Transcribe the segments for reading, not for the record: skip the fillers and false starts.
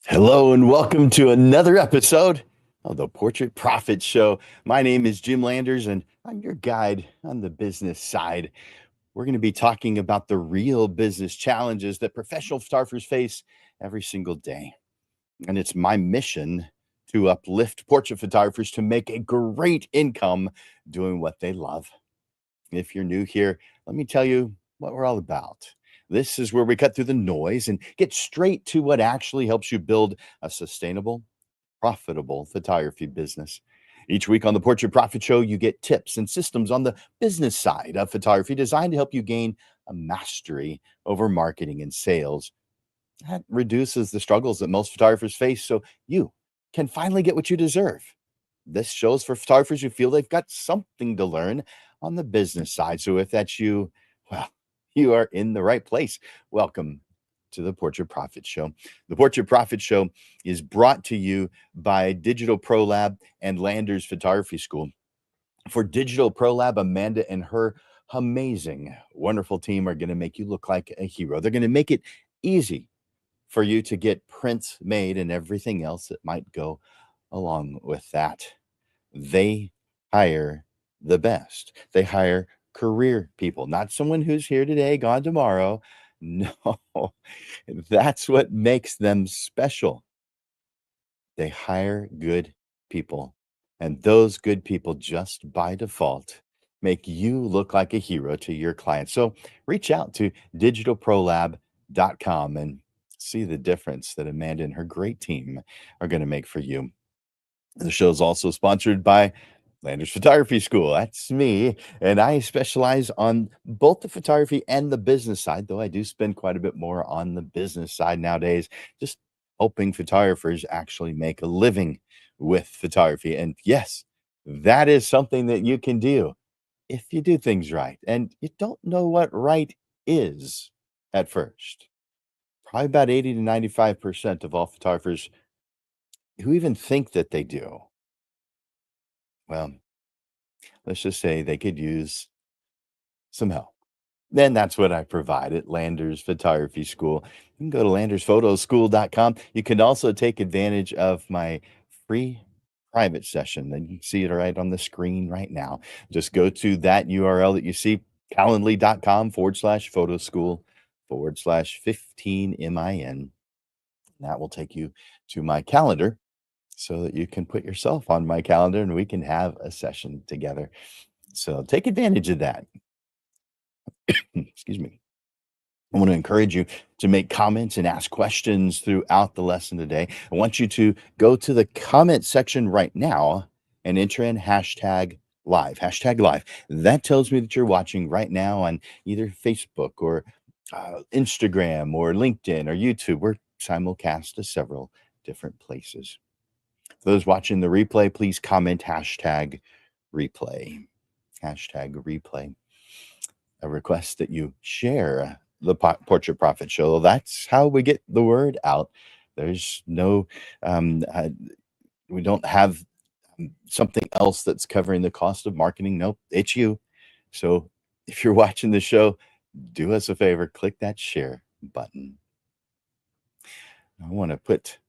Hello and welcome to another episode of the Portrait Profit Show. My name is Jim Landers and I'm your guide on the business side. We're going to be talking about the real business challenges that professional photographers face every single day. And it's my mission to uplift portrait photographers to make a great income doing what they love. If you're new here, let me tell you what we're all about. This is where we cut through the noise and get straight to what actually helps you build a sustainable, profitable photography business. Each week on the Portrait Profit Show, you get tips and systems on the business side of photography designed to help you gain a mastery over marketing and sales. That reduces the struggles that most photographers face so you can finally get what you deserve. This shows for photographers who feel they've got something to learn on the business side. So if that's you, well, you are in the right place. Welcome to the Portrait Profit Show. The Portrait Profit Show is brought to you by Digital Pro Lab and Landers Photography School. For Digital Pro Lab, Amanda and her amazing, wonderful team are going to make you look like a hero. They're going to make it easy for you to get prints made and everything else that might go along with that. They hire the best. They hire career people, not someone who's here today, gone tomorrow. No, that's what makes them special. They hire good people, and those good people just by default make you look like a hero to your clients. So reach out to digitalprolab.com and see the difference that Amanda and her great team are going to make for you. The show is also sponsored by Landers Photography School. That's me. And I specialize on both the photography and the business side, though I do spend quite a bit more on the business side nowadays, just helping photographers actually make a living with photography. And yes, that is something that you can do if you do things right. And you don't know what right is at first. Probably about 80 to 95% of all photographers who even think that they do, well, let's just say they could use some help. Then that's what I provide at Landers Photography School. You can go to landersphotoschool.com. You can also take advantage of my free private session. And you can see it right on the screen right now. Just go to that URL that you see, calendly.com/photo school/15MIN. That will take you to my calendar so that you can put yourself on my calendar and we can have a session together. So take advantage of that. Excuse me. I want to encourage you to make comments and ask questions throughout the lesson today. I want you to go to the comment section right now and enter in hashtag live. Hashtag live. That tells me that you're watching right now on either Facebook or Instagram or LinkedIn or YouTube. We're simulcast to several different places. For those watching the replay, please comment hashtag replay. Hashtag replay. A request that you share the Portrait Profit Show. That's how we get the word out. There's no, we don't have something else that's covering the cost of marketing. Nope, it's you. So if you're watching the show, do us a favor, click that share button. I want to put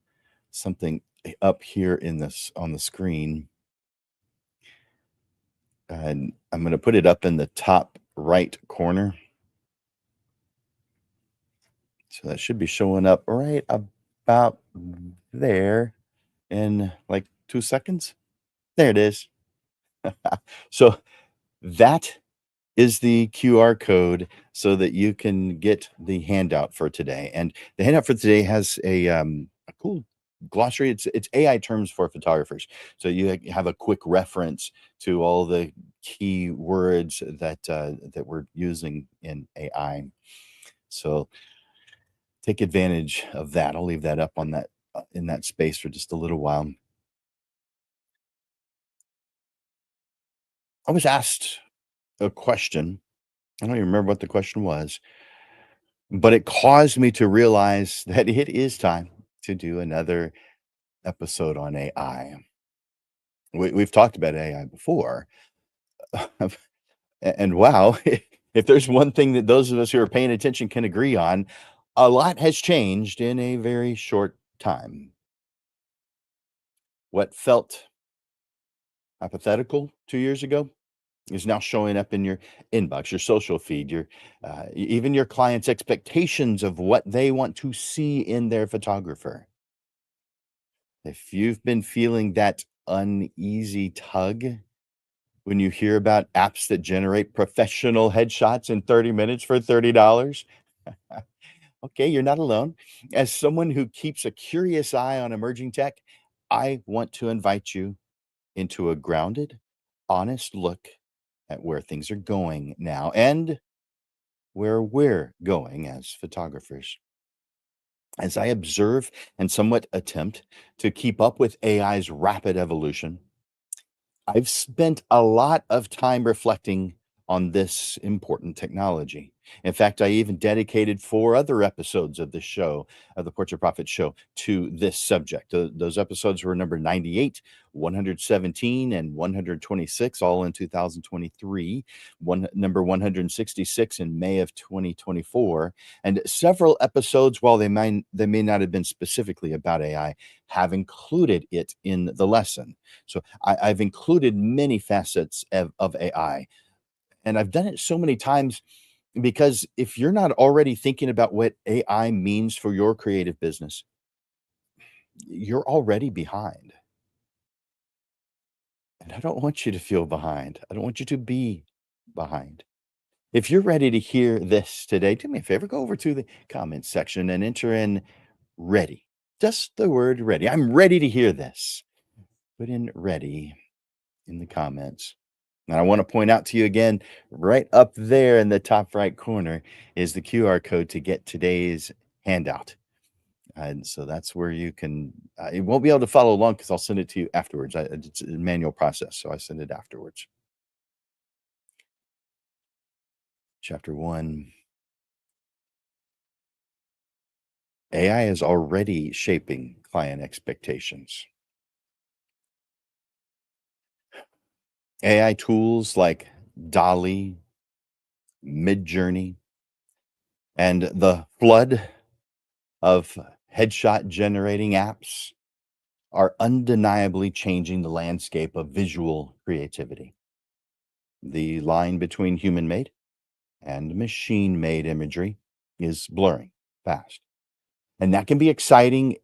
something up here in this on the screen. And I'm going to put it up in the top right corner. So that should be showing up right about there in like 2 seconds. There it is. So that is the QR code so that you can get the handout for today. And the handout for today has a cool glossary. It's AI terms for photographers. So you have a quick reference to all the key words that we're using in AI. So take advantage of that. I'll leave that up on that in that space for just a little while. I was asked a question. I don't even remember what the question was, but it caused me to realize that it is time to do another episode on AI. We've talked about AI before, and wow, if there's one thing that those of us who are paying attention can agree on, a lot has changed in a very short time. What felt hypothetical 2 years ago is now showing up in your inbox, your social feed, even your clients' expectations of what they want to see in their photographer. If you've been feeling that uneasy tug when you hear about apps that generate professional headshots in 30 minutes for $30, okay, you're not alone. As someone who keeps a curious eye on emerging tech, I want to invite you into a grounded, honest look at where things are going now and where we're going as photographers. As I observe and somewhat attempt to keep up with AI's rapid evolution, I've spent a lot of time reflecting on this important technology. In fact, I even dedicated 4 other episodes of the show, of the Portrait Profit Show, to this subject. Those episodes were number 98, 117, and 126, all in 2023. Number 166 in May of 2024, and several episodes, while they may not have been specifically about AI, have included it in the lesson. So I've included many facets of AI, and I've done it so many times because if you're not already thinking about what AI means for your creative business, you're already behind. And I don't want you to feel behind. I don't want you to be behind. If you're ready to hear this today, do me a favor, go over to the comments section and enter in ready. Just the word ready. I'm ready to hear this. Put in ready in the comments. And I want to point out to you again, right up there in the top right corner is the QR code to get today's handout. And so that's where you can, you won't be able to follow along because I'll send it to you afterwards. It's a manual process, so I send it afterwards. Chapter 1. AI is already shaping client expectations. AI tools like Dolly, Midjourney, and the flood of headshot generating apps are undeniably changing the landscape of visual creativity. The line between human made and machine made imagery is blurring fast. And that can be exciting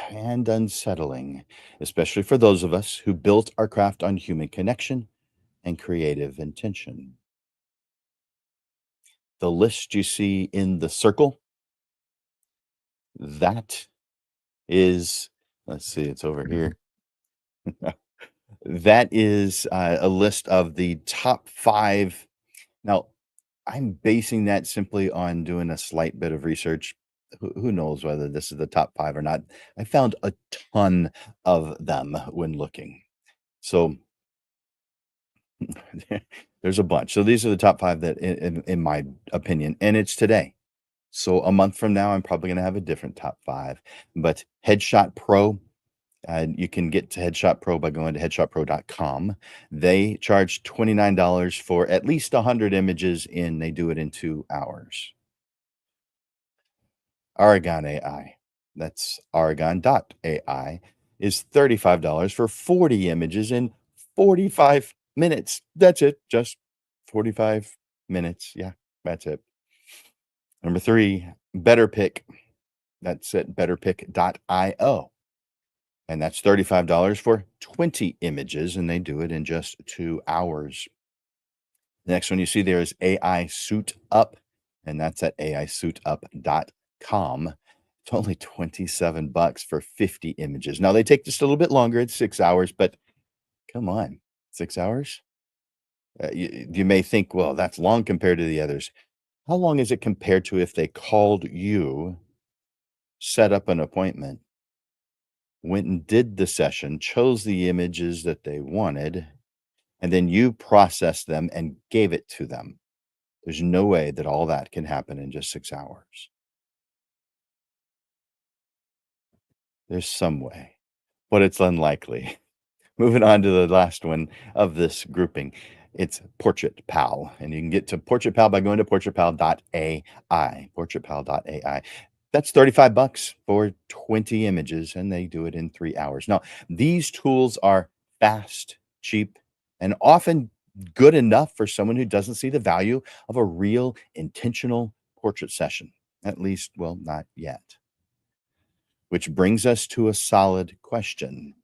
and unsettling, especially for those of us who built our craft on human connection and creative intention. The list you see in the circle, that is, let's see, it's over here. That is a list of the top 5. Now, I'm basing that simply on doing a slight bit of research. Who knows whether this is the top 5 or not? I found a ton of them when looking. So there's a bunch. So these are the top 5 that in my opinion, and it's today. So a month from now, I'm probably gonna have a different top 5. But Headshot Pro, you can get to Headshot Pro by going to headshotpro.com. They charge $29 for at least 100 images, and they do it in 2 hours. Aragon AI, that's Aragon.ai, is $35 for 40 images in 45 minutes. That's it, just 45 minutes. Yeah, that's it. Number 3, BetterPick. That's at betterpick.io. And that's $35 for 20 images, and they do it in just 2 hours. The next one you see there is AI Suit Up, and that's at aisuitup.com. It's only 27 bucks for 50 images. Now they take just a little bit longer. It's 6 hours, but come on, 6 hours? You may think, well, that's long compared to the others. How long is it compared to if they called you, set up an appointment, went and did the session, chose the images that they wanted, and then you processed them and gave it to them? There's no way that all that can happen in just 6 hours. There's some way, but it's unlikely. Moving on to the last one of this grouping. It's Portrait Pal, and you can get to Portrait Pal by going to portraitpal.ai, portraitpal.ai. That's 35 bucks for 20 images, and they do it in 3 hours. Now, these tools are fast, cheap, and often good enough for someone who doesn't see the value of a real intentional portrait session. At least, well, not yet. Which brings us to a solid question.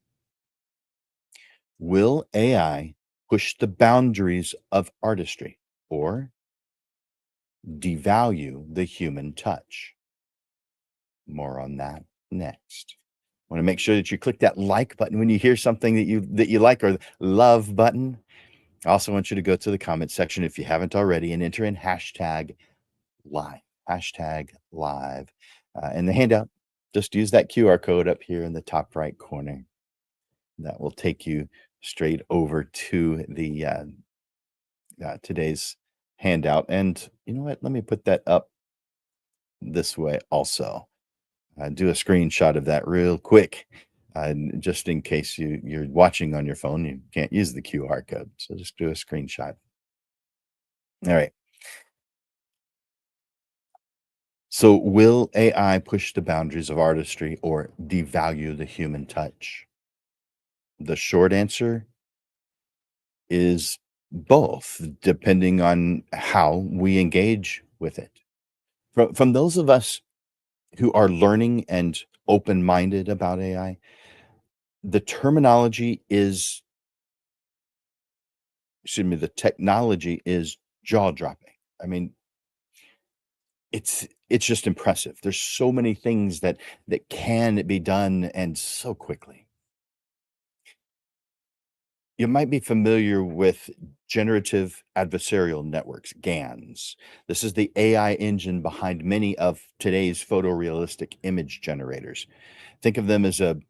Will AI push the boundaries of artistry or devalue the human touch? More on that next. Want to make sure that you click that like button when you hear something that you like, or love button. I also want you to go to the comment section if you haven't already and enter in hashtag live. Hashtag live. In the handout, just use that QR code up here in the top right corner. That will take you straight over to the today's handout. And you know what? Let me put that up this way also. Do a screenshot of that real quick, just in case you're watching on your phone, you can't use the QR code. So just do a screenshot. All right. So will AI push the boundaries of artistry or devalue the human touch? The short answer is both, depending on how we engage with it. From those of us who are learning and open-minded about AI, the terminology is excuse me, the technology is jaw-dropping. I mean, it's just impressive. There's so many things that can be done and so quickly. You might be familiar with generative adversarial networks, GANs. This is the AI engine behind many of today's photorealistic image generators. Think of them as a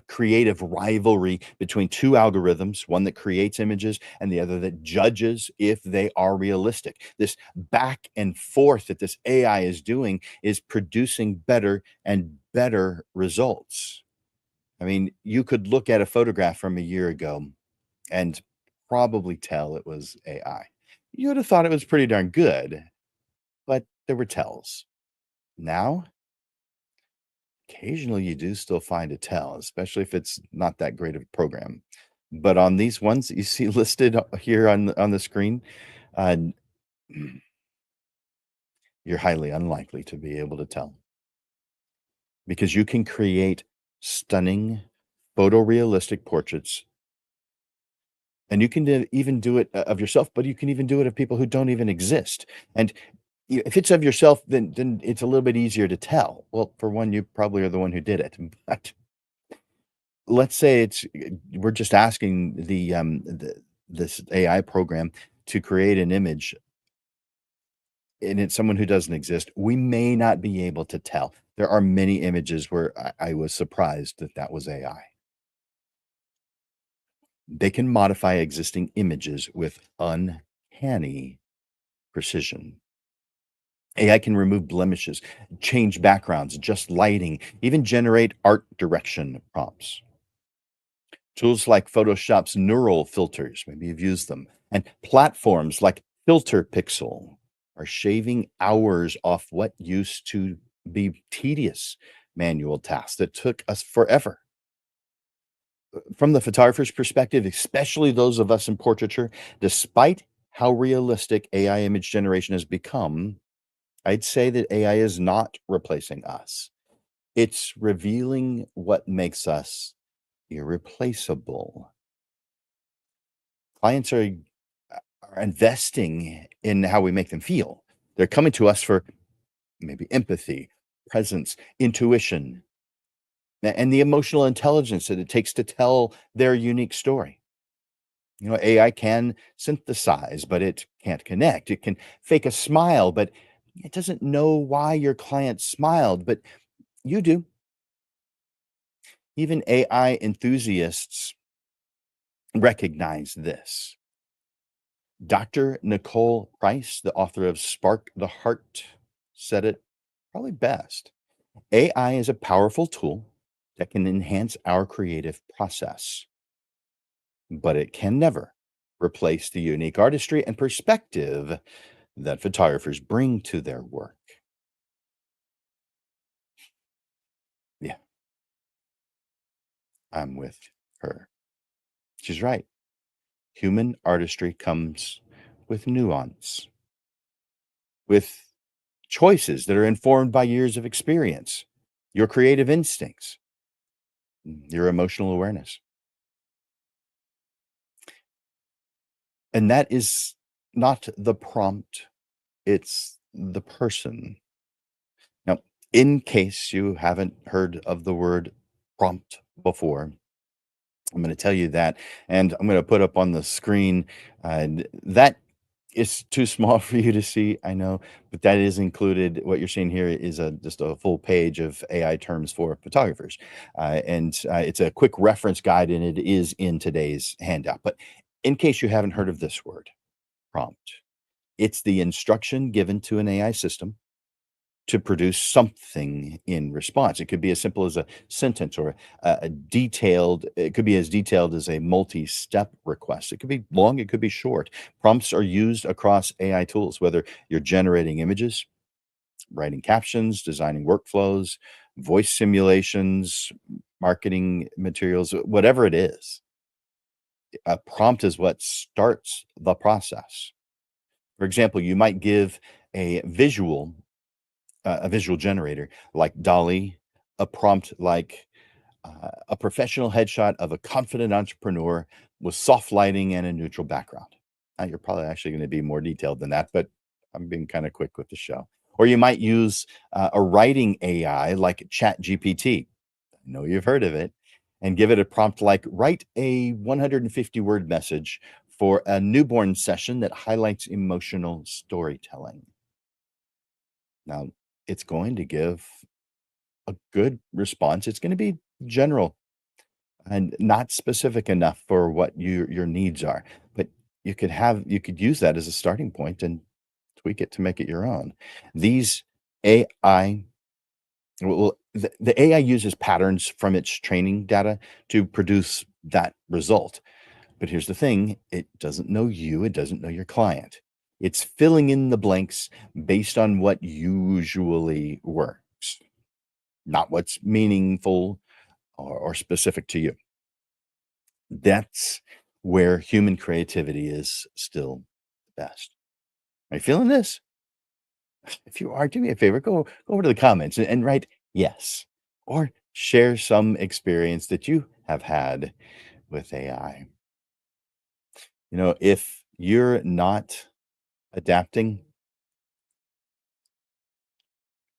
creative rivalry between two algorithms, one that creates images and the other that judges if they are realistic. This back and forth that this AI is doing is producing better and better results. I mean, you could look at a photograph from a year ago and probably tell it was AI. You would have thought it was pretty darn good, but there were tells. Now, occasionally, you do still find a tell, especially if it's not that great of a program. But on these ones that you see listed here on the screen, uh, you're highly unlikely to be able to tell because you can create stunning photorealistic portraits, and you can even do it of yourself, but you can even do it of people who don't even exist. And if it's of yourself, then it's a little bit easier to tell. Well, for one, you probably are the one who did it, but let's say we're just asking this AI program to create an image, and it's someone who doesn't exist. We may not be able to tell. There are many images where I was surprised that that was AI. They can modify existing images with uncanny precision. AI can remove blemishes, change backgrounds, adjust lighting, even generate art direction prompts. Tools like Photoshop's neural filters, maybe you've used them, and platforms like Filter Pixel are shaving hours off what used to be tedious manual tasks that took us forever. From the photographer's perspective, especially those of us in portraiture, despite how realistic AI image generation has become, I'd say that AI is not replacing us. It's revealing what makes us irreplaceable. Clients are investing in how we make them feel. They're coming to us for maybe empathy, presence, intuition, and the emotional intelligence that it takes to tell their unique story. You know, AI can synthesize, but it can't connect. It can fake a smile, but it doesn't know why your client smiled, but you do. Even AI enthusiasts recognize this. Dr. Nicole Price, the author of Spark the Heart, said it probably best. AI is a powerful tool that can enhance our creative process, but it can never replace the unique artistry and perspective that photographers bring to their work. I'm with her. She's right. Human artistry comes with nuance, with choices that are informed by years of experience, your creative instincts, your emotional awareness. And that is not the prompt, it's the person. Now, in case you haven't heard of the word prompt before, I'm going to tell you that, and I'm going to put up on the screen. That is too small for you to see, I know, but that is included. What you're seeing here is just a full page of AI terms for photographers, and it's a quick reference guide, and it is in today's handout. But in case you haven't heard of this word, prompt, it's the instruction given to an AI system to produce something in response. It could be as simple as a sentence or a detailed, it could be as detailed as a multi-step request. It could be long, it could be short. Prompts are used across AI tools, whether you're generating images, writing captions, designing workflows, voice simulations, marketing materials, whatever it is. A prompt is what starts the process. For example, you might give a visual a visual generator like Dolly, a prompt like a professional headshot of a confident entrepreneur with soft lighting and a neutral background. Now, you're probably actually going to be more detailed than that, but I'm being kind of quick with the show. Or you might use a writing AI like ChatGPT. I know you've heard of it, and give it a prompt like write a 150 word message for a newborn session that highlights emotional storytelling. Now, it's going to give a good response. It's gonna be general and not specific enough for what your needs are, but you could use that as a starting point and tweak it to make it your own. These AI the AI uses patterns from its training data to produce that result. But here's the thing, it doesn't know you, it doesn't know your client. It's filling in the blanks based on what usually works, not what's meaningful or specific to you. That's where human creativity is still the best. Are you feeling this? If you are, do me a favor, go over to the comments and write yes, or share some experience that you have had with AI. You know, if you're not adapting,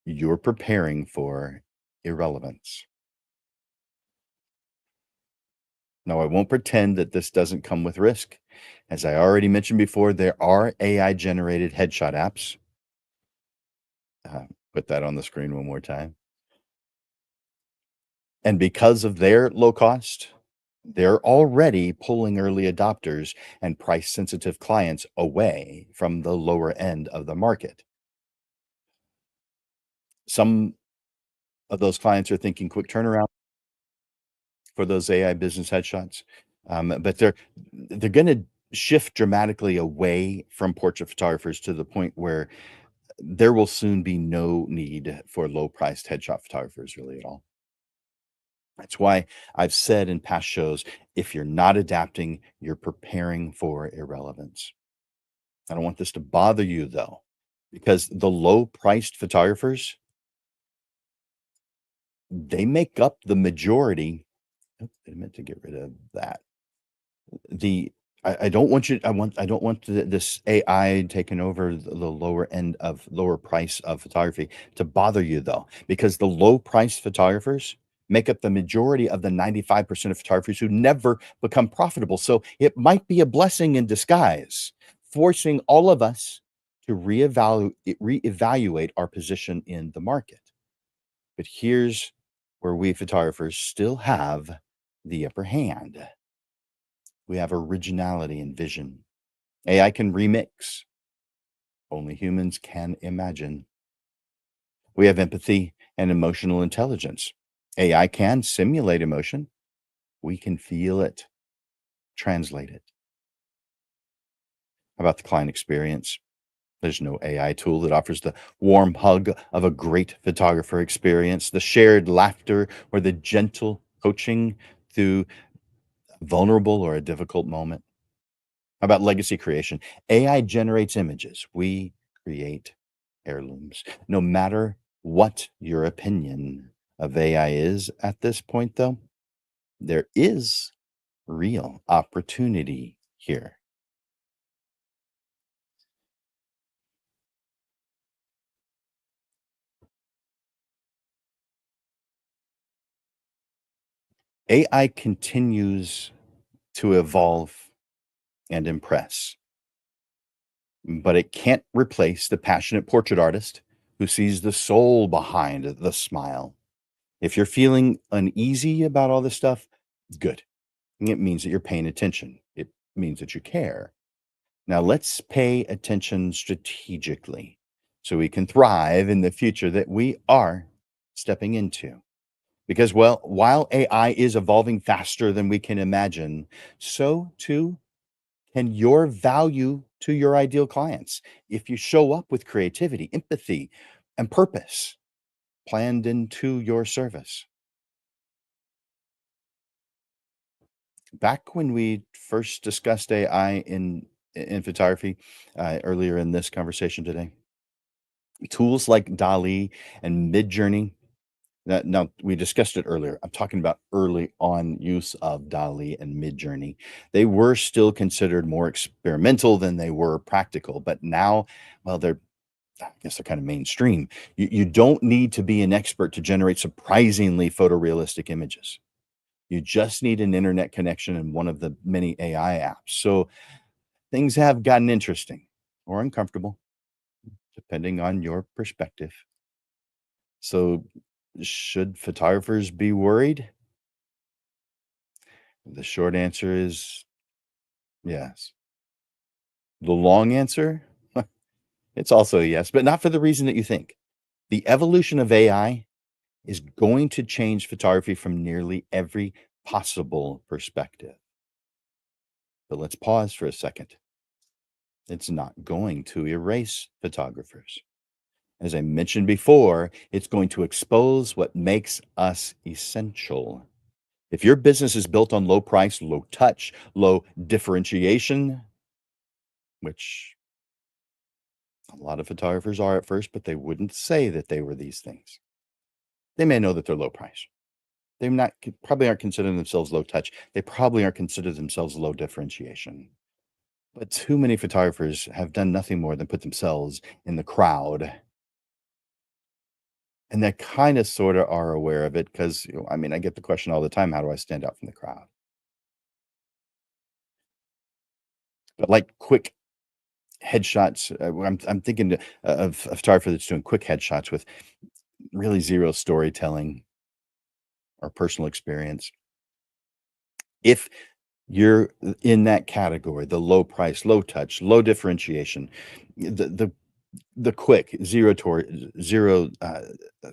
you're preparing for irrelevance. Now, I won't pretend that this doesn't come with risk. As I already mentioned before, there are AI generated headshot apps. Put that on the screen one more time. And because of their low cost, they're already pulling early adopters and price sensitive clients away from the lower end of the market. Some of those clients are thinking quick turnaround for those AI business headshots. But they're going to shift dramatically away from portrait photographers to the point where there will soon be no need for low priced headshot photographers really at all. That's why I've said in past shows, if you're not adapting, you're preparing for irrelevance. I don't want this to bother you though, because the low priced photographers, they make up the majority. Oh, I meant to get rid of that. The I don't want you I don't want this AI taking over the lower end of lower price of photography to bother you though, because the low price photographers make up the majority of the 95% of photographers who never become profitable. So it might be a blessing in disguise, forcing all of us to reevaluate our position in the market. But here's where we photographers still have the upper hand. We have originality and vision. AI can remix. Only humans can imagine. We have empathy and emotional intelligence. AI can simulate emotion. We can feel it, translate it. How about the client experience? There's no AI tool that offers the warm hug of a great photographer experience, the shared laughter, or the gentle coaching through a vulnerable or a difficult moment? How about legacy creation? AI generates images. We create heirlooms. No matter what your opinion of AI is at this point, though, there is real opportunity here. AI continues to evolve and impress, but it can't replace the passionate portrait artist who sees the soul behind the smile. If you're feeling uneasy about all this stuff, good. It means that you're paying attention. It means that you care. Now, let's pay attention strategically so we can thrive in the future that we are stepping into. Because, well, while AI is evolving faster than we can imagine, so too can your value to your ideal clients. If you show up with creativity, empathy, and purpose planned into your service. Back when we first discussed AI in photography earlier in this conversation today, tools like Dali and Midjourney. Now, we discussed it earlier. I'm talking about early on use of Dali and Midjourney. They were still considered more experimental than they were practical, but now, well, I guess they're kind of mainstream. You don't need to be an expert to generate surprisingly photorealistic images. You just need an internet connection and one of the many AI apps. So things have gotten interesting or uncomfortable, depending on your perspective. So, should photographers be worried? The short answer is yes. The long answer? It's also a yes, but not for the reason that you think. The evolution of AI is going to change photography from nearly every possible perspective. But let's pause for a second. It's not going to erase photographers. As I mentioned before, it's going to expose what makes us essential. If your business is built on low price, low touch, low differentiation, which a lot of photographers are at first, but they wouldn't say that they were these things. They may know that they're low price. They not probably aren't considering themselves low touch. They probably aren't considered themselves low differentiation. But too many photographers have done nothing more than put themselves in the crowd. And they kind of sort of are aware of it because, I mean, I get the question all the time, how do I stand out from the crowd? But like quick headshots, I'm thinking of a photographer that's doing quick headshots with really zero storytelling or personal experience. If you're in that category, the low price, low touch, low differentiation, the quick zero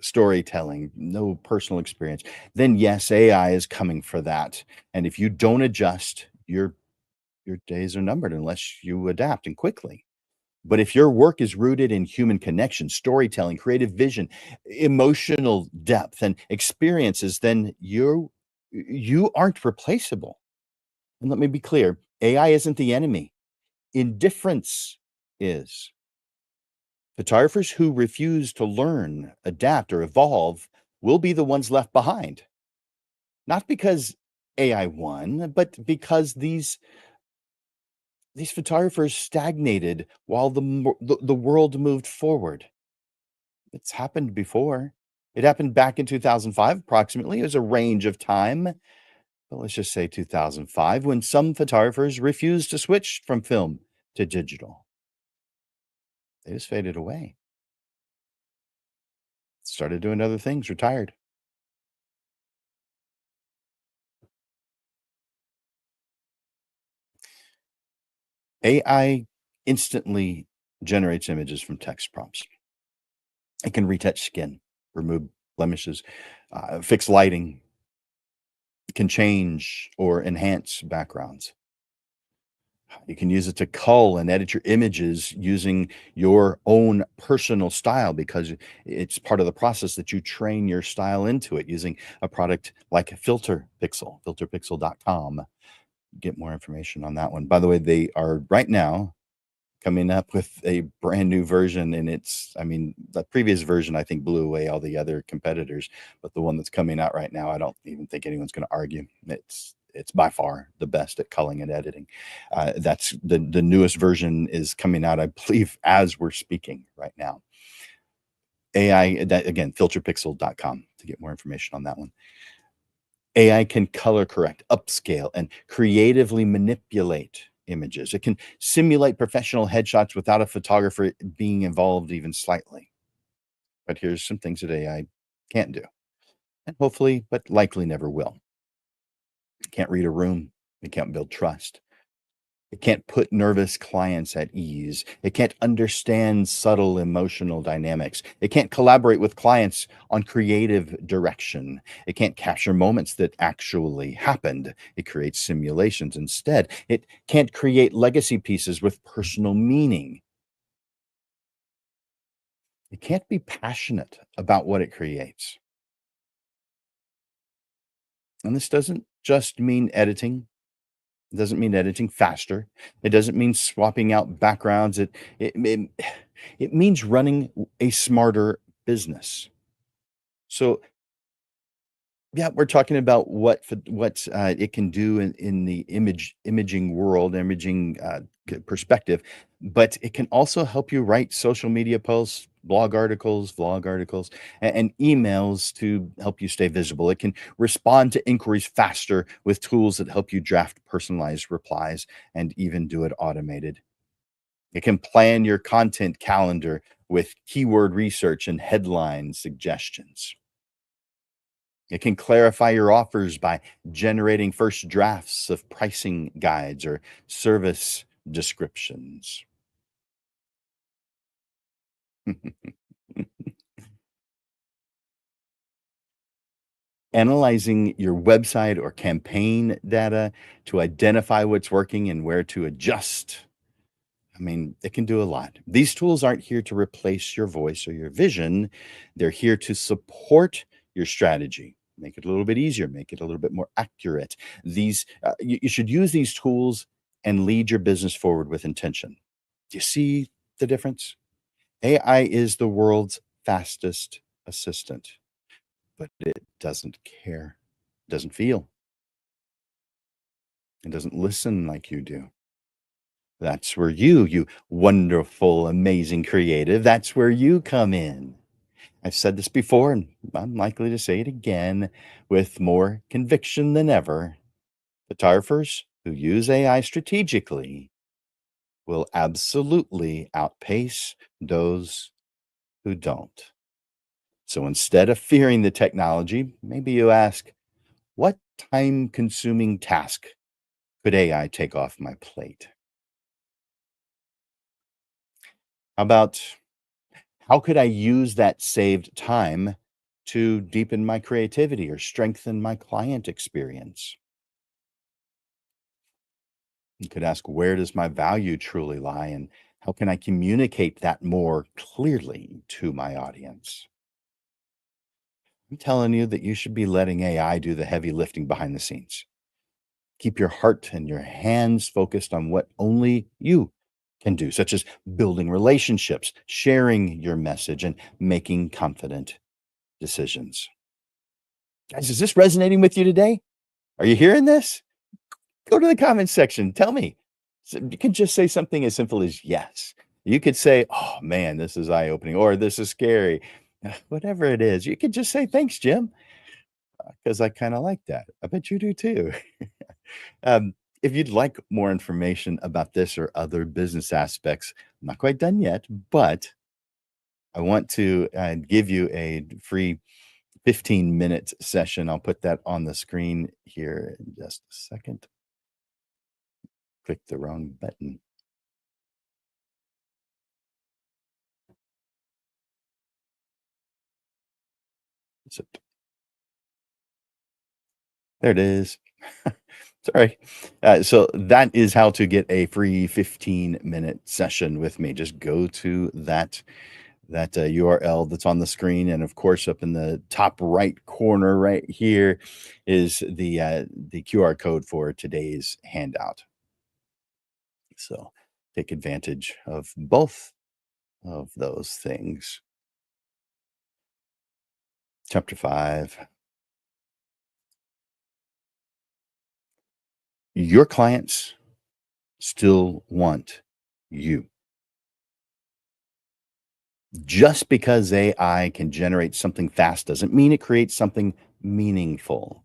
storytelling, no personal experience, then yes, AI is coming for that. And if you don't adjust, your days are numbered unless you adapt and quickly. But if your work is rooted in human connection, storytelling, creative vision, emotional depth, and experiences, then you aren't replaceable. And let me be clear, AI isn't the enemy. Indifference is. Photographers who refuse to learn, adapt, or evolve will be the ones left behind. Not because AI won, but because these photographers stagnated while the world moved forward. It's happened before. It happened back in 2005 approximately. It was a range of time, but let's just say 2005 when some photographers refused to switch from film to digital. They just faded away. Started doing other things, retired. AI instantly generates images from text prompts. It can retouch skin, remove blemishes, fix lighting, can change or enhance backgrounds. You can use it to cull and edit your images using your own personal style because it's part of the process that you train your style into it using a product like filterpixel.com. Get more information on that one. By the way, they are right now coming up with a brand new version, and I mean, the previous version I think blew away all the other competitors, but the one that's coming out right now, I don't even think anyone's going to argue. It's by far the best at culling and editing. That's the newest version is coming out, I believe, as we're speaking right now. AI, that again, filterpixel.com to get more information on that one. AI can color correct, upscale, and creatively manipulate images. It can simulate professional headshots without a photographer being involved even slightly. But here's some things that AI can't do, and hopefully, but likely never will. It can't read a room. It can't build trust. It can't put nervous clients at ease. It can't understand subtle emotional dynamics. It can't collaborate with clients on creative direction. It can't capture moments that actually happened. It creates simulations instead. It can't create legacy pieces with personal meaning. It can't be passionate about what it creates. And this doesn't just mean editing. It doesn't mean editing faster. It doesn't mean swapping out backgrounds. It means running a smarter business. So, yeah, we're talking about what it can do in the imaging world, imaging perspective, but it can also help you write social media posts, blog articles, vlog articles, and emails to help you stay visible. It can respond to inquiries faster with tools that help you draft personalized replies and even do it automated. It can plan your content calendar with keyword research and headline suggestions. It can clarify your offers by generating first drafts of pricing guides or service descriptions. Analyzing your website or campaign data to identify what's working and where to adjust. I mean, it can do a lot. These tools aren't here to replace your voice or your vision. They're here to support your strategy, make it a little bit easier, make it a little bit more accurate. You should use these tools and lead your business forward with intention. Do you see the difference? AI is the world's fastest assistant, but it doesn't care, doesn't feel, it doesn't listen like you do. That's where you wonderful, amazing creative, that's where you come in. I've said this before, and I'm likely to say it again with more conviction than ever. Photographers who use AI strategically will absolutely outpace those who don't. So instead of fearing the technology, maybe you ask, what time consuming task could AI take off my plate? How about how could I use that saved time to deepen my creativity or strengthen my client experience? You could ask, where does my value truly lie? And how can I communicate that more clearly to my audience? I'm telling you that you should be letting AI do the heavy lifting behind the scenes. Keep your heart and your hands focused on what only you can do, such as building relationships, sharing your message, and making confident decisions. Guys, is this resonating with you today? Are you hearing this? Go to the comments section. Tell me. You can just say something as simple as yes. You could say, oh man, this is eye opening, or this is scary. Whatever it is, you could just say, thanks, Jim, because I kind of like that. I bet you do too. If you'd like more information about this or other business aspects, I'm not quite done yet, but I want to give you a free 15-minute session. I'll put that on the screen here in just a second. Click the wrong button. Is it? There it is. Sorry. So that is how to get a free 15-minute session with me. Just go to that URL that's on the screen, and of course, up in the top right corner, right here, is the QR code for today's handout. So take advantage of both of those things. Chapter 5. Your clients still want you. Just because AI can generate something fast doesn't mean it creates something meaningful.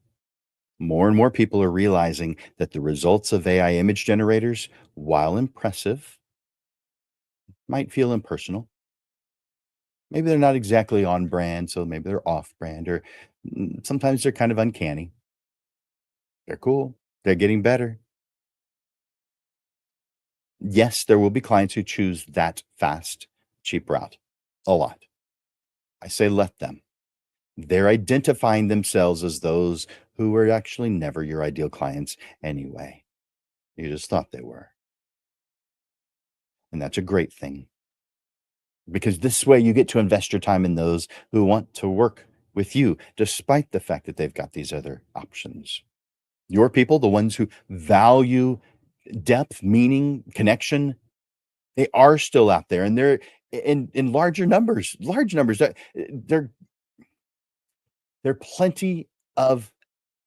More and more people are realizing that the results of AI image generators, while impressive, might feel impersonal. Maybe they're not exactly on brand, so maybe they're off brand, or sometimes they're kind of uncanny. They're cool, they're getting better. Yes, there will be clients who choose that fast, cheap route. A lot. I say let them. They're identifying themselves as those who were actually never your ideal clients anyway. You just thought they were. And that's a great thing because this way you get to invest your time in those who want to work with you, despite the fact that they've got these other options. Your people, the ones who value depth, meaning, connection, they are still out there and they're in larger numbers, large numbers. There, there are plenty of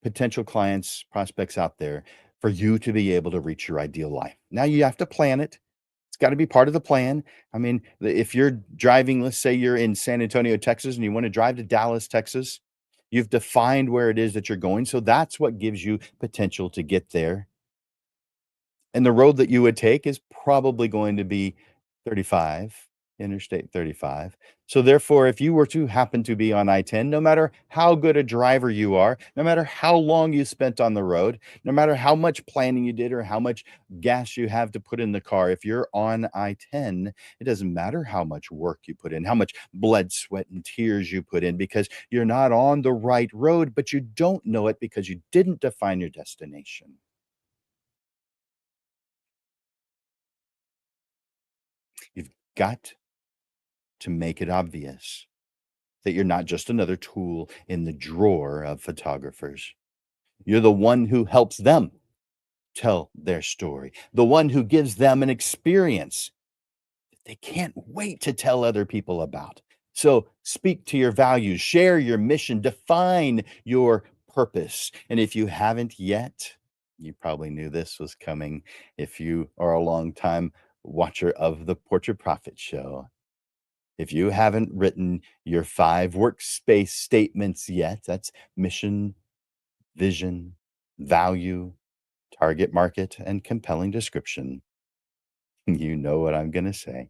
potential clients, prospects out there for you to be able to reach your ideal life. Now you have to plan it. It's got to be part of the plan. I mean, if you're driving, let's say you're in San Antonio, Texas, and you want to drive to Dallas, Texas, you've defined where it is that you're going. So that's what gives you potential to get there. And the road that you would take is probably going to be 35, Interstate 35. So therefore, if you were to happen to be on I-10, no matter how good a driver you are, no matter how long you spent on the road, no matter how much planning you did or how much gas you have to put in the car, if you're on I-10, it doesn't matter how much work you put in, how much blood, sweat, and tears you put in, because you're not on the right road, but you don't know it because you didn't define your destination. You've got to make it obvious that you're not just another tool in the drawer of photographers. You're the one who helps them tell their story, the one who gives them an experience that they can't wait to tell other people about. So speak to your values, share your mission, define your purpose. And if you haven't yet, you probably knew this was coming if you are a long time watcher of the Portrait Profit Show. If you haven't written your 5 workspace statements yet, that's mission, vision, value, target market, and compelling description, you know what I'm going to say.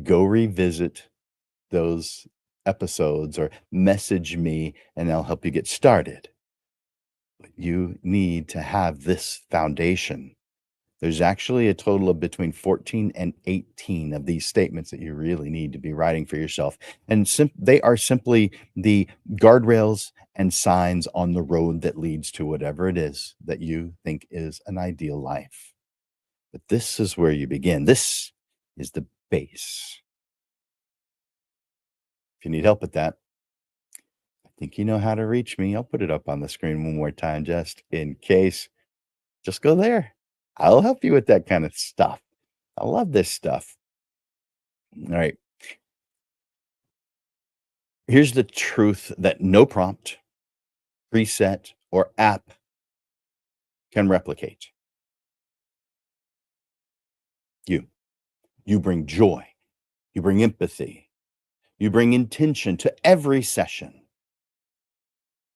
Go revisit those episodes or message me and I'll help you get started. But you need to have this foundation. There's actually a total of between 14 and 18 of these statements that you really need to be writing for yourself. And they are simply the guardrails and signs on the road that leads to whatever it is that you think is an ideal life. But this is where you begin. This is the base. If you need help with that, I think you know how to reach me. I'll put it up on the screen one more time just in case. Just go there. I'll help you with that kind of stuff. I love this stuff. All right. Here's the truth that no prompt, preset, or app can replicate. You. You bring joy. You bring empathy. You bring intention to every session.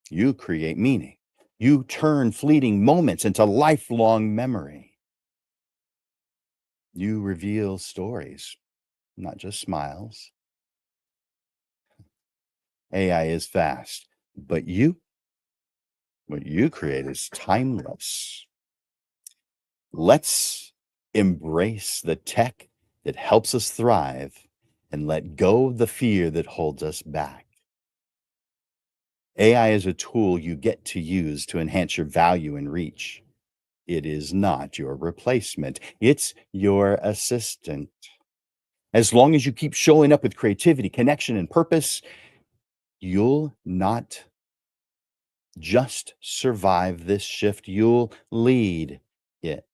You create meaning. You turn fleeting moments into lifelong memory. You reveal stories, not just smiles. AI is fast, but what you create is timeless. Let's embrace the tech that helps us thrive and let go of the fear that holds us back. AI is a tool you get to use to enhance your value and reach. It is not your replacement, it's your assistant. As long as you keep showing up with creativity, connection, and purpose, you'll not just survive this shift, you'll lead it.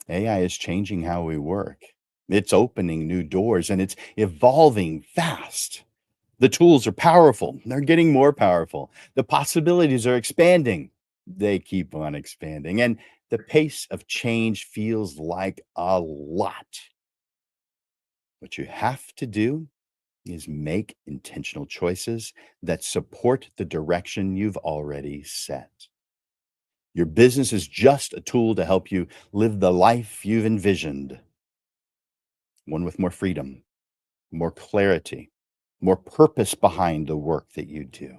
AI is changing how we work. It's opening new doors and it's evolving fast. The tools are powerful. They're getting more powerful. The possibilities are expanding. They keep on expanding. And the pace of change feels like a lot. What you have to do is make intentional choices that support the direction you've already set. Your business is just a tool to help you live the life you've envisioned, one with more freedom, more clarity, more purpose behind the work that you do.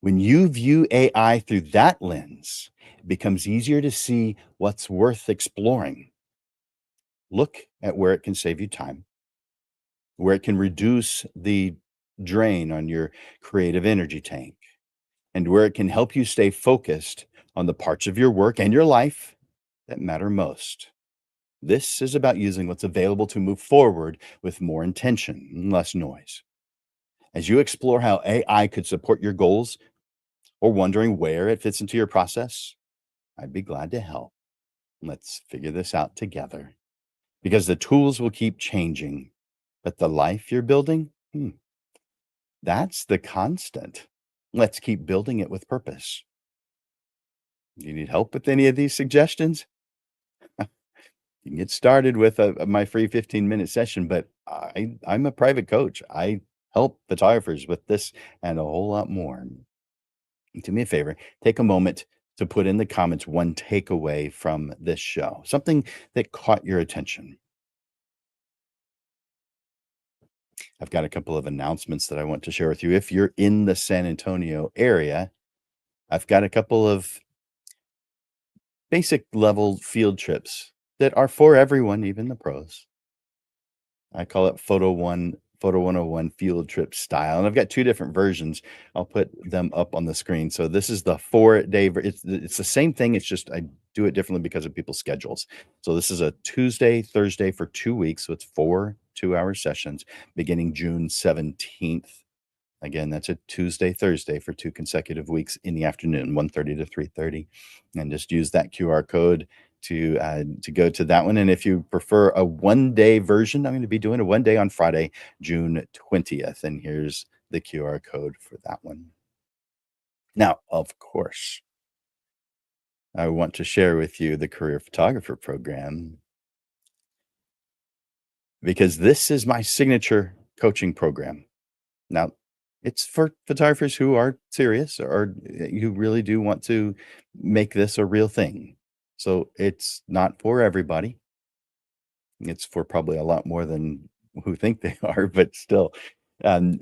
When you view AI through that lens, it becomes easier to see what's worth exploring. Look at where it can save you time, where it can reduce the drain on your creative energy tank, and where it can help you stay focused on the parts of your work and your life that matter most. This is about using what's available to move forward with more intention and less noise. As you explore how AI could support your goals or wondering where it fits into your process, I'd be glad to help. Let's figure this out together because the tools will keep changing, but the life you're building, that's the constant. Let's keep building it with purpose. Do you need help with any of these suggestions? You can get started with my free 15-minute session, but I'm a private coach. I help photographers with this and a whole lot more. Do me a favor, take a moment to put in the comments one takeaway from this show, something that caught your attention. I've got a couple of announcements that I want to share with you. If you're in the San Antonio area, I've got a couple of basic level field trips that are for everyone, even the pros. I call it Photo 101 field trip style, and I've got 2 different versions. I'll put them up on the screen. So this is the 4-day it's the same thing, it's just I do it differently because of people's schedules. So this is a Tuesday, Thursday for 2 weeks, so it's 4 two-hour sessions beginning June 17th. Again, that's a Tuesday, Thursday for 2 consecutive weeks in the afternoon, 1:30 to 3:30, and just use that QR code to go to that one. And if you prefer a one-day version, I'm going to be doing a one-day on Friday, June 20th, and here's the QR code for that one. Now, of course, I want to share with you the Career Photographer program because this is my signature coaching program. Now, it's for photographers who are serious or who really do want to make this a real thing. So it's not for everybody. It's for probably a lot more than who think they are, but still.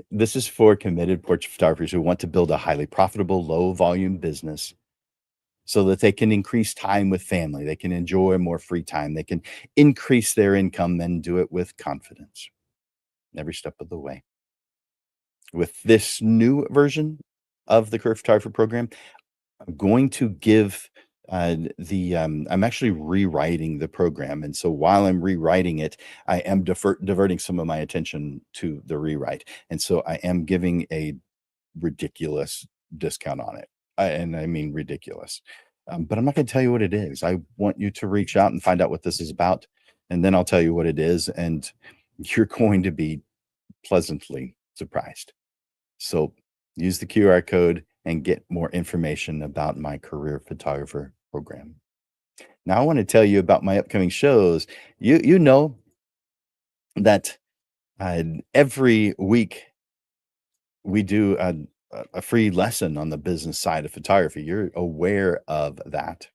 This is for committed portrait photographers who want to build a highly profitable, low volume business so that they can increase time with family. They can enjoy more free time. They can increase their income and do it with confidence every step of the way. With this new version of the Career Photographer program, I'm going to give I'm actually rewriting the program. And so while I'm rewriting it, I am diverting some of my attention to the rewrite. And so I am giving a ridiculous discount on it. And I mean ridiculous. But I'm not going to tell you what it is. I want you to reach out and find out what this is about. And then I'll tell you what it is. And you're going to be pleasantly surprised. So use the QR code and get more information about my Career Photographer program. Now, I want to tell you about my upcoming shows. You know that every week we do a free lesson on the business side of photography. You're aware of that.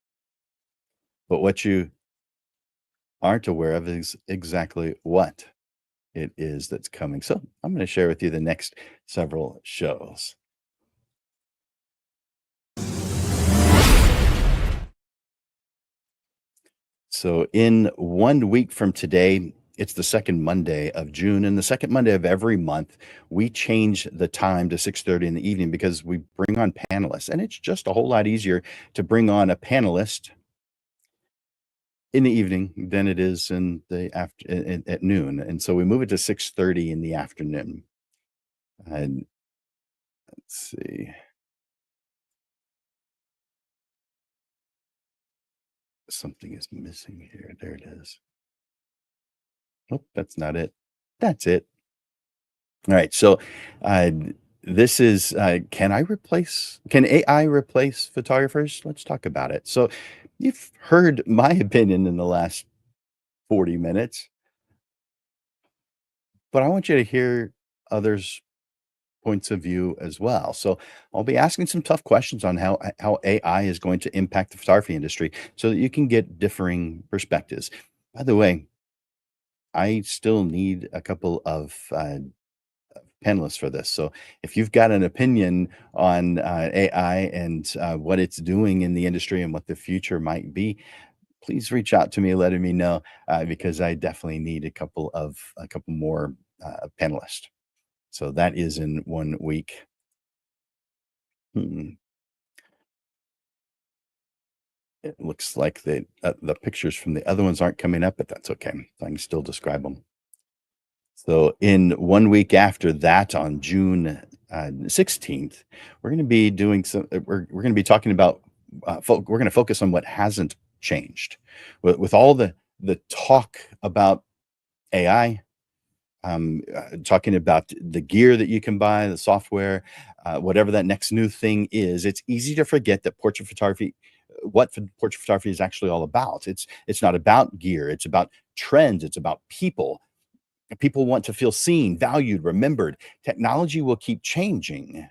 But what you aren't aware of is exactly what it is that's coming. So I'm going to share with you the next several shows. So in 1 week from today, It's the second Monday of June, and the second Monday of every month, we change the time to 6:30 in the evening because we bring on panelists, and it's just a whole lot easier to bring on a panelist in the evening than it is in the after at noon, and so we move it to 6:30 in the afternoon. And let's see, something is missing here. There it is. Oh, that's not it. That's it. All right. So, uh, this is can AI replace photographers? Let's talk about it. So, you've heard my opinion in the last 40 minutes, but I want you to hear others' points of view as well. So, I'll be asking some tough questions on how AI is going to impact the photography industry so that you can get differing perspectives. By the way, I still need a couple of panelists for this. So if you've got an opinion on AI and what it's doing in the industry and what the future might be, please reach out to me, letting me know because I definitely need a couple more panelists. So that is in 1 week. Hmm. It looks like the pictures from the other ones aren't coming up, but that's okay. I can still describe them. So in 1 week after that, on June 16th, we're going to be doing we're going to be talking about we're going to focus on what hasn't changed with all the talk about AI. Talking about the gear that you can buy, the software, whatever that next new thing is. It's easy to forget that portrait photography, portrait photography is actually all about. It's not about gear. It's about trends. It's about people. People want to feel seen, valued, remembered. Technology will keep changing,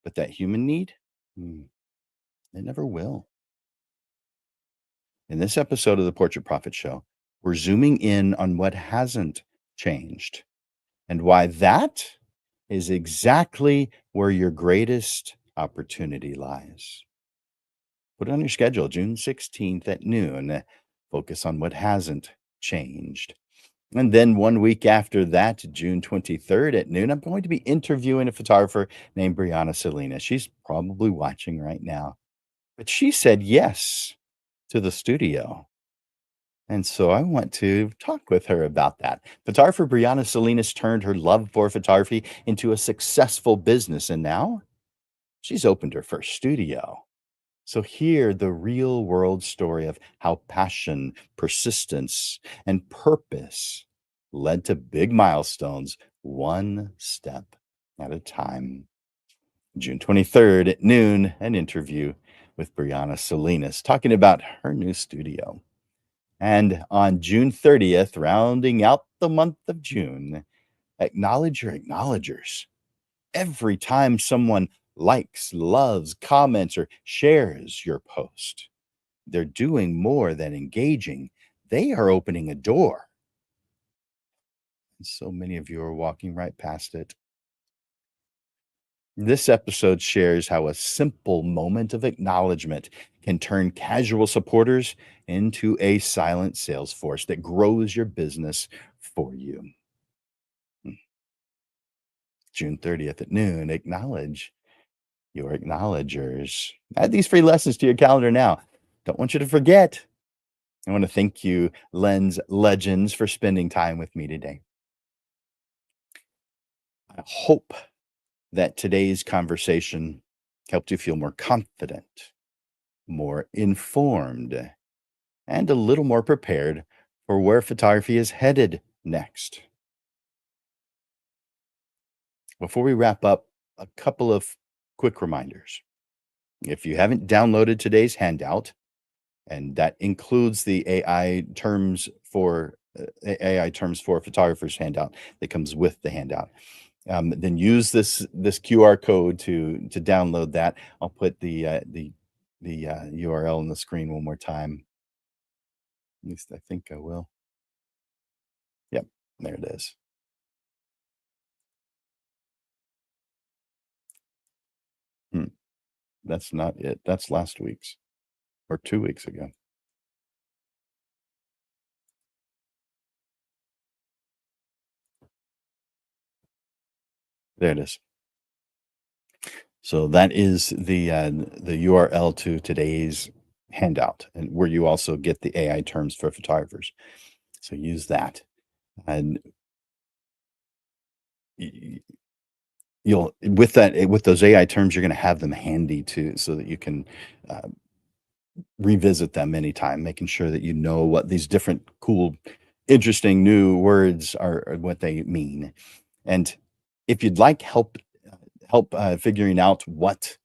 but that human need, mm, it never will. In this episode of the Portrait Profit Show, we're zooming in on what hasn't changed and why that is exactly where your greatest opportunity lies. Put it on your schedule, June 16th at noon. Focus on what hasn't changed. And then 1 week after that, June 23rd at noon, I'm going to be interviewing a photographer named Brianna Salinas. She's probably watching right now, but she said yes to the studio. And so I want to talk with her about that. Photographer Brianna Salinas turned her love for photography into a successful business, and now she's opened her first studio. So, hear the real world story of how passion, persistence, and purpose led to big milestones, one step at a time. June 23rd at noon, an interview with Brianna Salinas talking about her new studio. And on June 30th, rounding out the month of June, acknowledge your acknowledgers. Every time someone likes, loves, comments, or shares your post, they're doing more than engaging. They are opening a door. And so many of you are walking right past it. This episode shares how a simple moment of acknowledgement can turn casual supporters into a silent sales force that grows your business for you. June 30th at noon, acknowledge your acknowledgers. Add these free lessons to your calendar now. Don't want you to forget. I want to thank you, Lens Legends, for spending time with me today. I hope that today's conversation helped you feel more confident, more informed, and a little more prepared for where photography is headed next. Before we wrap up, a couple of quick reminders. If you haven't downloaded today's handout, and that includes the AI terms for photographers handout that comes with the handout. Then use this QR code to download that. I'll put the URL on the screen one more time. At least I think I will. Yep, there it is. Hmm, that's not it. That's last week's or 2 weeks ago. There it is. So that is the URL to today's handout, and where you also get the AI terms for photographers. So use that, and y- you'll with that with those AI terms, you're going to have them handy too, so that you can uh, revisit them anytime, making sure that you know what these different cool, interesting new words are what they mean. And if you'd like help figuring out what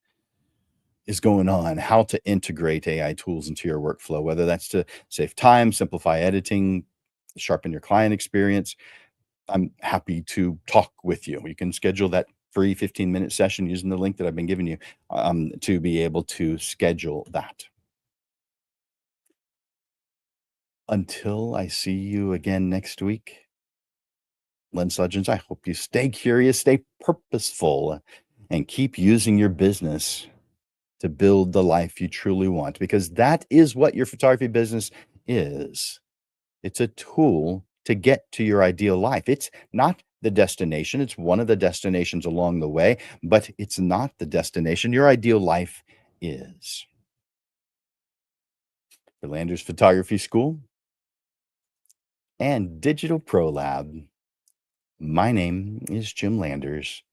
is going on, how to integrate AI tools into your workflow, whether that's to save time, simplify editing, sharpen your client experience, I'm happy to talk with you. You can schedule that free 15-minute session using the link that I've been giving you to be able to schedule that. Until I see you again next week, Lens Legends, I hope you stay curious, stay purposeful, and keep using your business to build the life you truly want, because that is what your photography business is. It's a tool to get to your ideal life. It's not the destination. It's one of the destinations along the way, but it's not the destination. Your ideal life is. For Landers Photography School and Digital Pro Lab, my name is Jim Landers,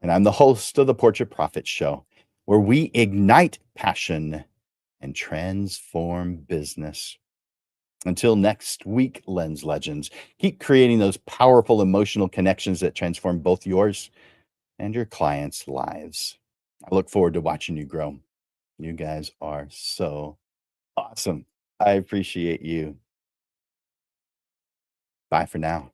and I'm the host of the Portrait Profit Show, where we ignite passion and transform business. Until next week, Lens Legends, keep creating those powerful emotional connections that transform both yours and your clients' lives. I look forward to watching you grow. You guys are so awesome. I appreciate you. Bye for now.